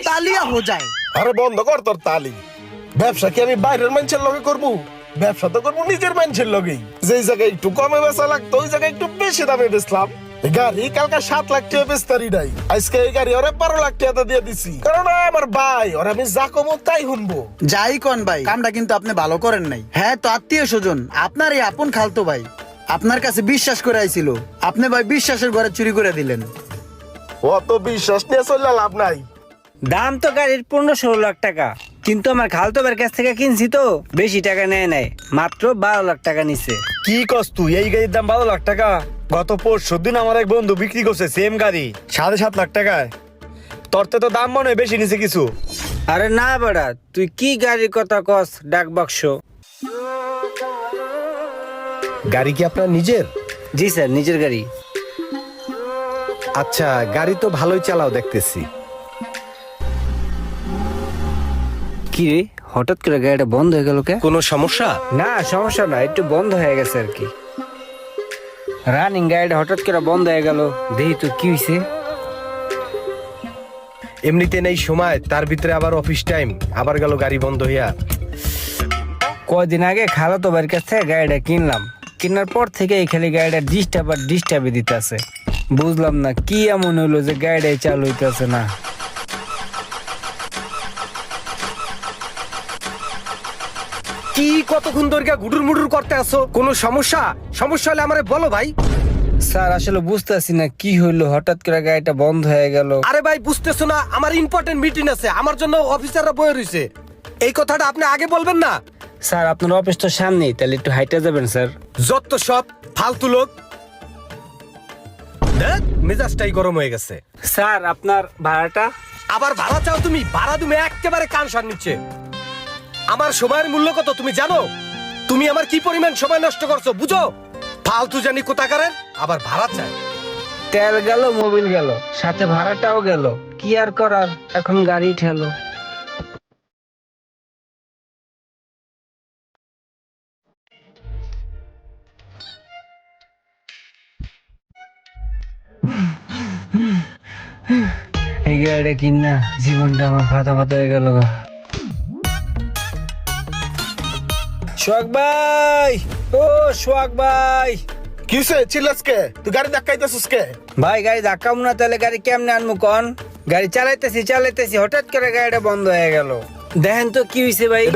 তালিয়া হো যায়। আরে বন্ধ কর তোর তালি। ব্যবসা কি আমি বাইরের মানুষের লগে করবো? ব্যবসা তো করবো নিজের মানুষের লগেই। যেই জায়গায় একটু কমে বেচা লাগতো ওই জায়গায় একটু বেশি দামে বেচলাম। এই গাড়ি কালকে 7 লাখ টাকা বেচতারি নাই, আজকে এই গাড়ি ওরে 12 লাখ টাকা দিয়ে দিছি, কারণ ও আমার ভাই, ওর আমি যা কমো তাই শুনবো। যাই কোন ভাই, কামটা কিন্তু আপনি ভালো করেন নাই। হ্যাঁ তো আত্মীয় স্বজন, আপনার এই আপন খালতো ভাই আপনার কাছে বিশ্বাস করে আইছিল, আপনি ভাই বিশ্বাসের ঘরে চুরি করে দিলেন। অত বিশ্বাস নিয়ে চললে লাভ নাই। দাম তো গাড়ির 15-16 লাখ টাকা, কিন্তু আমার খালতো ভাইয়ের কাছ থেকে কিনছি তো বেশি টাকা নেয় নাই, মাত্র 12 লাখ টাকা নিছে। কি কস তুই? এই গাড়ির দাম 12 লাখ টাকা? গত পরশু দিন আমার এক বন্ধু বিক্রি করছে সেম গাড়ি 7.5 লাখ টাকায়। তোরতে তো দাম মনে হয় বেশি নিছে কিছু। আরে না বেড়া, তুই কি গাড়ির কথা কস? ডাক বাক্স। গাড়ি কি আপনার নিজের? জি স্যার, নিজের গাড়ি। আচ্ছা, গাড়ি তো ভালোই চালাও দেখতেছি। কি রে, হঠাৎ করে গাড়িটা বন্ধ হয়ে গেল কে? কোনো সমস্যা? না সমস্যা না, একটু বন্ধ হয়ে গেছে আর কি। রানিং গাড়িটা হঠাৎ করে বন্ধ হয়ে গেল, দেখি তো কি হয়েছে। এমনিতে নেই সময়, তার ভিতরে আবার অফিস টাইম, আবার গেল গাড়ি বন্ধ হইয়া। কয়দিন আগে খালাতো ভাইয়ের কাছ থেকে গাড়িটা কিনলাম, কেনার পর থেকে এই খালি গাড়িটা ডিস্টার্বে দিতেছে। বুঝলাম না কি এমন হইলো যে গাড়িটাই চালু হইতেছে না। কি কতক্ষণ ধরে গুডুর মুডুর করতে আসো? কোনো সমস্যা? সমস্যা হলে আমারে বলো ভাই। স্যার আসলে বুঝতেছি না কি হইলো, হঠাৎ করে গাড়িটা বন্ধ হয়ে গেল। আরে ভাই বুঝতেছো না, আমার ইম্পর্টেন্ট মিটিং আছে, আমার জন্য অফিসাররা বয়ে রইছে। এই কথাটা আপনি আগে বলবেন না? স্যার আপনার অফিস তো সামনেই, তাহলে একটু হাইটে যাবেন স্যার। যত সব ফালতু লোক, দেখ মেজাজটাই গরম হয়ে গেছে। স্যার আপনার ভাড়াটা? আবার ভাড়া চাও তুমি? ভাড়া তুমি একেবারে কান সার নিচ্ছে। আমার সময়ের মূল্য কত তুমি জানো? তুমি আমার কি পরিমাণ সময় নষ্ট করছো বুঝো? ফালতু জানি কোথাকারের, আবার ভাড়া চায়। তেল গেল, মোবিল গেল, সাথে ভাড়াটাও গেল, কি আর করার, এখন গাড়ি ঠেলো। এই গাড়িটা কিনা জীবনটা আমার ফাতা ফাতা হয়ে গেল। সোহাগ ভাই, ও সোহাগ ভাই। কিসে চিল্লাসকে? তুই গাড়ি ধাক্কাইতেছিস কে? ভাই গাড়ি ধাক্কাম না, তাহলে গাড়ি কেমনে আনবো কন? গাড়ি চালাইতেছি হঠাৎ করে গাড়িটা বন্ধ হয়ে গেল। দেখেন তো কি হয়েছে ভাই।